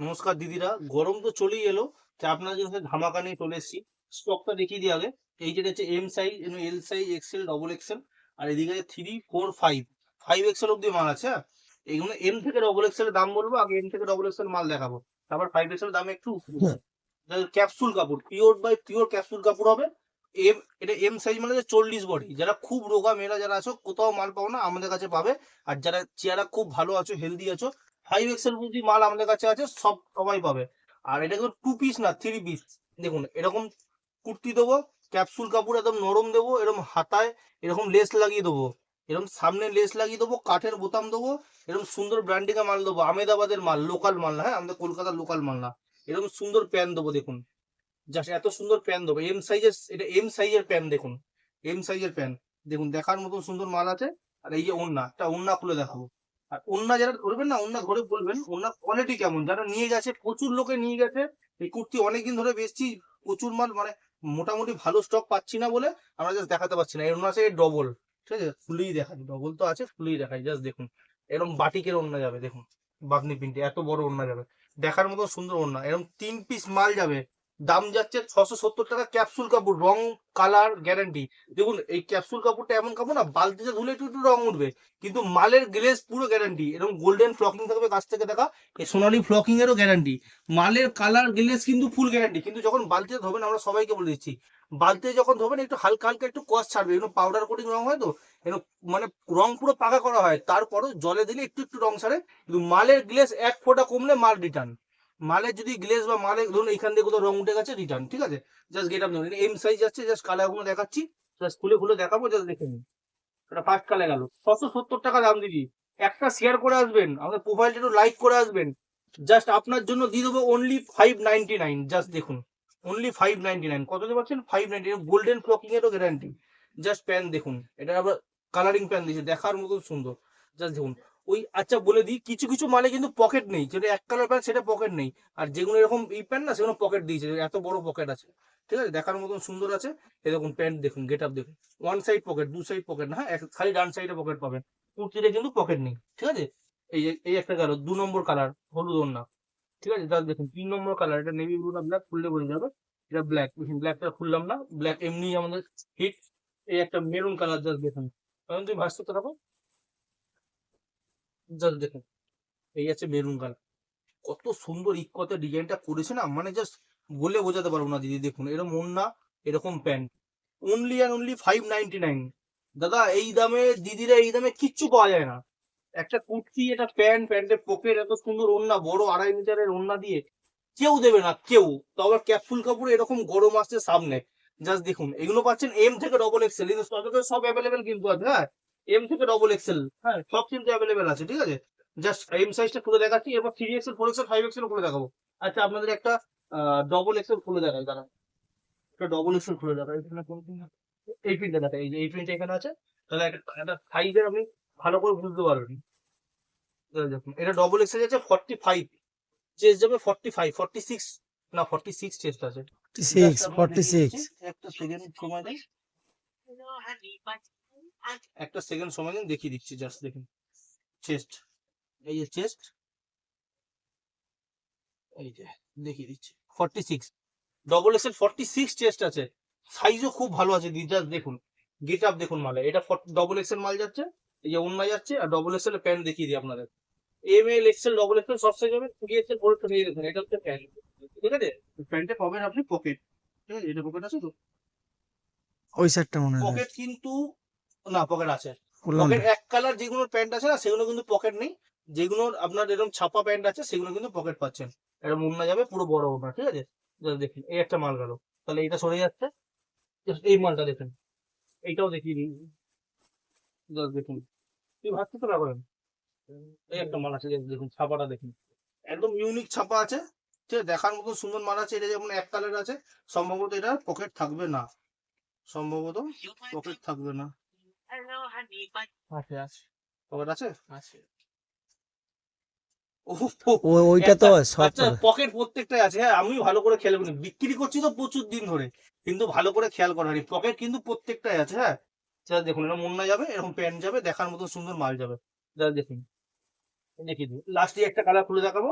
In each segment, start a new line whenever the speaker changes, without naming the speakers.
নমস্কার দিদিরা, গরম তো চলেই এলো। তো আপনার জন্য ধামাকা নিয়ে চলে এসেছি। স্টকটা দেখিয়ে দিই আগে। এই যেটা হচ্ছে M size, L size, XL, double XL, আর এদিকে আছে 3, 4, 5, 5 এক্সেল অব্দি মাল আছে। হ্যাঁ, এইগুলো এম থেকে ডবল এক্সেল এর দাম বলবো, আগে এম থেকে ডবল এক্সেল মাল দেখাবো, তারপর 5 এক্সেল দাম একটু ক্যাপসুল কাপড়, পিওর বাই পিওর ক্যাপসুল কাপড় হবে। এটা এম সাইজ মানে 40 বডি। যারা খুব রোগা মেয়েরা যারা আছো, কোথাও মাল পাও না, আমাদের কাছে পাবে। আর যারা চেহারা খুব ভালো আছো, হেলদি আছো, 5 এক্সেল যদি মাল আমাদের কাছে আছে, সবাই পাবে। আর এটা কিন্তু 2 পিস না, 3 পিস। দেখুন এরকম কুর্তি দেবো, ক্যাপসুল কাপড় একদম নরম দেবো, এরকম হাতায় এরকম লেস লাগিয়ে দেবো, এরকম সামনে লেস লাগিয়ে দেবো, কাঠের বোতাম দেবো, এরকম সুন্দর ব্র্যান্ডিং এর মাল দেবো, আমেদাবাদের মাল, লোকাল মাল না, হ্যাঁ, আমাদের কলকাতার লোকাল মাল না। এরকম সুন্দর প্যান দেবো, দেখুন জাস্ট এত সুন্দর প্যান দেবো, এম সাইজের, এটা এম সাইজের প্যান দেখুন, এম সাইজের প্যান দেখুন, দেখার মতো সুন্দর মাল আছে। আর এই যে ওড়না, একটা ওড়না খুলে দেখাবো। আর ওড়না যারা ধরবেন না, ওড়না ধরে বলবেন ওড়না কোয়ালিটি কেমন, যারা নিয়ে গেছে, প্রচুর লোকে নিয়ে গেছে। এই কুর্তি অনেকদিন ধরে বেচছি, প্রচুর মাল, মানে মোটামুটি ভালো স্টক পাচ্ছি না বলে আমরা জাস্ট দেখাতে পারছি না। এই ওড়না আছে ডবল, ঠিক আছে, ফুলেই দেখাই, ডবল তো আছে, ফুলেই দেখাই, জাস্ট দেখুন। এরকম বাটিকের ওড়না যাবে, দেখুন বাগনি প্রিন্টে এত বড় ওড়না যাবে, দেখার মতো সুন্দর ওড়না। এরকম 3 পিস মাল যাবে, দাম যাচ্ছে 670 টাকা। ক্যাপসুল কাপড়, রং কালার গ্যারান্টি। দেখুন এই ক্যাপসুল কাপড়টা এমন কাপড় না, বালতিতে ধুলে একটু একটু রং উঠবে, কিন্তু মালের গ্লেজ পুরো গ্যারান্টি। এরকম গোল্ডেন ফ্লকিং থাকবে, কাছ থেকে দেখা, এই সোনালি ফ্লকিং এরও গ্যারান্টি। মালের কালার গ্লেজ কিন্তু ফুল গ্যারান্টি। কিন্তু যখন বালতিতে ধোবেন, আমরা সবাইকে বলে দিচ্ছি, বালতিতে যখন ধোবেন একটু হালকা হালকা একটু কস ছাড়বে, এগুলো পাউডার কোটিং রং হয় তো, এগুলো মানে রং পুরো পাকা করা হয়, তারপরও জলে দিলে একটু একটু রং ছাড়ে। কিন্তু মালের গ্লেজ এক ফোঁটা কমলে মাল রিটার্ন। মালের যদি গ্লেজ বা মালের ধরুন এইখান থেকে কোথাও রং উঠে গেছে, রিটার্ন, ঠিক আছে। জাস্ট গেট আপ ধরুন এম সাইজ যাচ্ছে, জাস্ট কালার গুলো দেখাচ্ছি, জাস্ট খুলে খুলে দেখাবো, জাস্ট দেখে নিন। এটা ফার্স্ট কালার গেল, 670 টাকা দাম দিদি। একটা শেয়ার করে আসবেন, আমাদের প্রোফাইলটা একটু লাইক করে আসবেন, জাস্ট আপনার জন্য দিয়ে দেবো অনলি 599। জাস্ট দেখুন, অনলি 599। কত দিয়ে পাচ্ছেন? 599। গোল্ডেন ফ্লকিং এরও গ্যারান্টি। জাস্ট প্যান দেখুন, এটা আবার কালারিং প্যান দিয়েছে, দেখার মতো সুন্দর। জাস্ট দেখুন। ওই আচ্ছা বলে দিই, কিছু কিছু মালে কিন্তু পকেট নেই, যেটা এক কালার প্যান্ট সেটা পকেট নেই। আর যেগুলো এরকম এই প্যান্ট না, সেগুলো পকেট দিয়েছে, এত বড় পকেট আছে, ঠিক আছে, দেখার মতন সুন্দর আছে। এই দেখুন প্যান্ট দেখুন, গেট আপ দেখুন, one side pocket, 2 side pocket না, হ্যাঁ, খালি ডান সাইডে পকেট পাবেন। কুর্তিতে কিন্তু পকেট নেই, ঠিক আছে। এই একটা গেল 2 নম্বর কালার, হলুদ ওড়না, ঠিক আছে। জাস্ট দেখুন 3 নম্বর কালার, এটা নেভি ব্লু না ব্ল্যাক, খুললে বোঝা যাবে। এটা ব্ল্যাক, দেখুন ব্ল্যাকটা খুললাম না, ব্ল্যাক এমনি আমাদের হিট। এই একটা মেরুন কালার, জাস্ট দেখুন, কারণ তুমি ভাস করতে থাকো, জাস্ট দেখুন। এই আছে মেরুন কালার, কত সুন্দর ইক্কতে ডিজাইনটা করেছে না, মানে জাস্ট বলে বোঝাতে পারবো না দিদি। দেখুন এরকম ওড়না, এরকম প্যান্ট, অনলি অ্যান্ড অনলি 599। দাদা এই দামে, দিদিরা এই দামে কিচ্ছু পাওয়া যায় না। একটা কুর্তি, একটা প্যান্ট, প্যান্টের পকেট, এত সুন্দর ওড়না, বড় 2.5 মিটারের ওড়না দিয়ে কেউ দেবে না, কেউ। তো আবার ক্যাপসুল কাপড়, এরকম গরম আসছে সামনে, জাস্ট দেখুন। এগুলো পাচ্ছেন এম থেকে ডবল এক্সেল, কিন্তু সব অ্যাভেলেবেল কিন্তু আছে, হ্যাঁ। এম থেকে ডবল এক্সেল, হ্যাঁ, সব কিন্তু অ্যাভেলেবেল আছে, ঠিক আছে। জাস্ট এম সাইজটা খুলে দেখাচ্ছি, এবার 3 এক্সেল, 4 এক্সেল, 5 এক্সেল খুলে দেখাবো। আচ্ছা আপনাদের একটা ডবল এক্সেল খুলে দেখাই, দাঁড়া, একটা ডবল এক্সেল খুলে দেখাই। এখানে কোন print আছে? এই প্রিন্টটা দেখা, এই যে এই প্রিন্টটা এখানে আছে, তাহলে একটা সাইজের আপনি ভালো করে বুঝতে পারবেন। দেখুন এটা ডবল এক্সেল আছে 45, চেস্ট যাবে 45, 46, না 46 চেস্ট আছে। জাস্ট
46,
আপনাকে দেখিয়ে দিচ্ছি,
46.
একটা সেকেন্ড সময় দিন, একটা সেকেন্ড সময় দিন, দেখিয়ে দিচ্ছি, জাস্ট দেখুন চেস্ট, এই যে চেস্ট, এই যে দেখিয়ে দিচ্ছি 46, ডবল এক্সেল 46 চেস্ট আছে। সাইজও খুব ভালো আছে দিদি, জাস্ট দেখুন, গেট আপ দেখুন মালে, এটা ডবল এক্সেল মাল যাচ্ছে, এই যে অন্য যাচ্ছে। আর ডবল এক্সেল প্যান্ট দেখিয়ে দিই আপনাদের, M L XL double XL সব সাইজ হবে, 3 এক্সেল 4 নিয়ে দেখুন, এটা হচ্ছে প্যান্ট, ঠিক আছে। প্যান্টে পাবেন আপনি পকেট, ঠিক আছে, এটা পকেট আছে তো,
ওই সাইডটা মনে হয়
পকেট কিন্তু, না পকেট আছে।
বললাম
পকেট
না।
এক কালার যেগুলো প্যান্ট আছে না, সেগুলো কিন্তু পকেট নেই। যেগুলো আপনার এরকম ছাপা প্যান্ট আছে, সেগুলো কিন্তু পকেট পাচ্ছেন। এটা মুন্না যাবে, পুরো বড় ওড়না, ঠিক আছে। Just দেখুন এই একটা মাল গেল, তাহলে এটা সরে যাচ্ছে। Just এই মালটা দেখুন, এইটাও দেখিয়ে দিই, জাস্ট দেখুন। তুই ভাবছি তো করেন, এই একটা মাল আছে, just দেখুন ছাপাটা দেখুন, একদম ইউনিক ছাপা আছে, ঠিক আছে, দেখার মতো সুন্দর মাল আছে। এটা যেমন এক কালার আছে, সম্ভবত এটা পকেট থাকবে না, সম্ভবত পকেট থাকবে না, আছে আছে, পকেট আছে, আছে।
ওইটা
একটা,
তো সব
আচ্ছা পকেট প্রত্যেকটাই আছে, হ্যাঁ, আমি ভালো করে খেয়াল করি, বিক্রি করছি তো প্রচুর দিন ধরে, কিন্তু ভালো করে খেয়াল করা হয়নি, পকেট কিন্তু প্রত্যেকটাই আছে, হ্যাঁ। যা দেখুন, এটা মুন্না যাবে, এরকম প্যান্ট যাবে, দেখার মতো সুন্দর মাল যাবে, যা দেখুন, দেখিয়ে দিই। লাস্টে একটা কালার খুলে দেখাবো,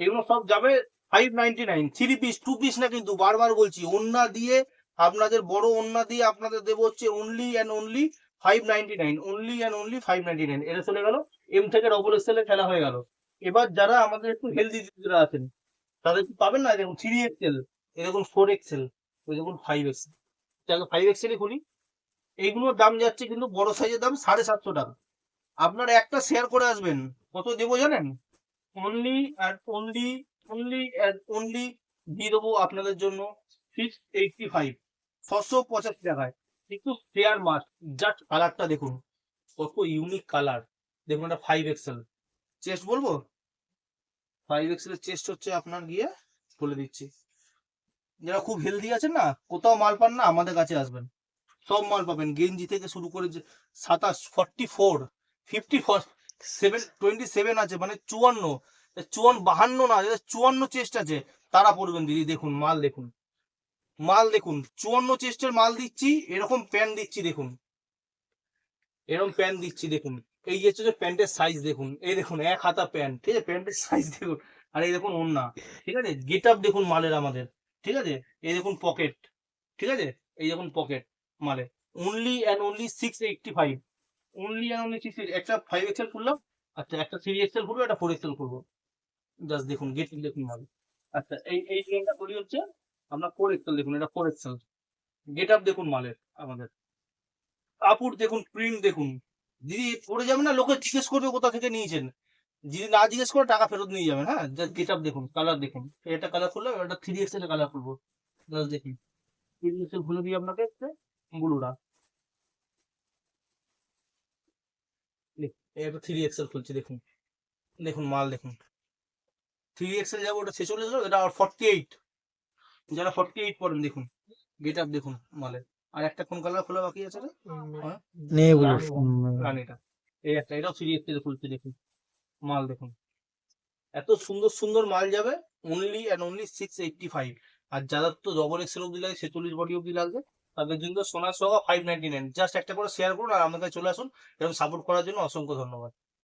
এগুলো সব যাবে 599। 3 পিস 2 পিস না, কিন্তু বারবার বলছি, ওন্না দিয়ে আপনাদের বড় ওন্না দিয়ে আপনাদের দেবো হচ্ছে only and only 599, only and only 599। এটা চলে গেল এম থেকে ডবল এক্সেল এর খেলা হয়ে গেল। এবার যারা আমাদের একটু হেলদি দিদিরা আছেন তাদের কি পাবেন না, দেখুন 3 এক্সেল, এরকম 4 এক্সেল, ওই দেখুন 5 এক্সেল। 5 এক্সেলই খুলি। এইগুলোর দাম যাচ্ছে কিন্তু বড় সাইজের দাম 750 টাকা। আপনারা একটা শেয়ার করে আসবেন, কত দেবো জানেন? Only and only, only and only দিয়ে দেবো আপনাদের জন্য 685, 685 টাকায়। একটু ফেয়ার মাস্ক, জাস্ট কালারটা দেখুন কত ইউনিক কালার। দেখুন এটা 5 এক্সেল চেস্ট, বলবো 5 এক্সেল এর চেস্ট হচ্ছে আপনার, গিয়ে বলে দিচ্ছি। যারা খুব হেলদি আছেন না, কোথাও মাল পান না, আমাদের কাছে আসবেন, সব মাল পাবেন। গেঞ্জি থেকে শুরু করে 27, 44, 54, 27 আছে, মানে 54, 52 না, যাদের 54 চেস্ট আছে তারা পড়বেন দিদি। দেখুন মাল, দেখুন মাল, দেখুন 54 চেস্টের মাল দিচ্ছি, এরকম প্যান্ট দিচ্ছি, দেখুন এরকম প্যান্ট দিচ্ছি, দেখুন এই যে হচ্ছে প্যান্টের সাইজ দেখুন, এই দেখুন এক হাতা প্যান্ট, ঠিক আছে, প্যান্টের সাইজ দেখুন। আর এই দেখুন ওন্না, ঠিক আছে, গেট আপ দেখুন মালের আমাদের, ঠিক আছে, এই দেখুন পকেট, ঠিক আছে, এই দেখুন পকেট মালে। Only and only 685, only and only 6। একটা 5 এক্সেল খুললাম, আচ্ছা একটা 3 এক্সেল খুলবো, একটা 4 এক্সেল করবো, জাস্ট দেখুন গেট দেখুন মাল। আচ্ছা এই ডিজাইনটা করি হচ্ছে আমরা 4 এক্সেল, দেখুন এটা 4 এক্সেল। গেট আপ দেখুন মালের আমাদের, কাপড় দেখুন, প্রিন্ট দেখুন। দিদি পরে যাবেন না, লোকে জিজ্ঞেস করবে কোথা থেকে নিয়েছেন, যদি না জিজ্ঞেস করে টাকা ফেরত নিয়ে যাবেন। হ্যাঁ, গেট আপ দেখুন, কালার দেখুন, এটা কালার করলাম, এটা 3 এক্সেল কালার করবো, জাস্ট দেখুন 3 এক্সেল খুলে দিয়ে আপনাকে ব্লুটা, এটা 3 এক্সেল খুলছি, দেখুন দেখুন মাল দেখুন। 3 এক্সেল যাবো, ওটা 46, এটা আর 48, যারা 48 পড়েন দেখুন গেট আপ দেখুন মালের। আর একটা কোন কালার খোলা বাকি আছে রে? হ্যাঁ,
নেই বলো।
রানীটা, এই একটা, এটাও 3 এক্সেল খুলছি, দেখুন মাল দেখুন। এত সুন্দর সুন্দর মাল যাবে অনলি অ্যান্ড অনলি 685। আর যাদের তো ডবল এক্সেল অব্দি লাগে, 46 বডি অব্দি লাগবে, তাদের জন্য সোনার সোহাগা 599। জাস্ট একটা করে শেয়ার করুন আর আমাদের কাছে চলে আসুন। এরকম সাপোর্ট করার জন্য অসংখ্য ধন্যবাদ।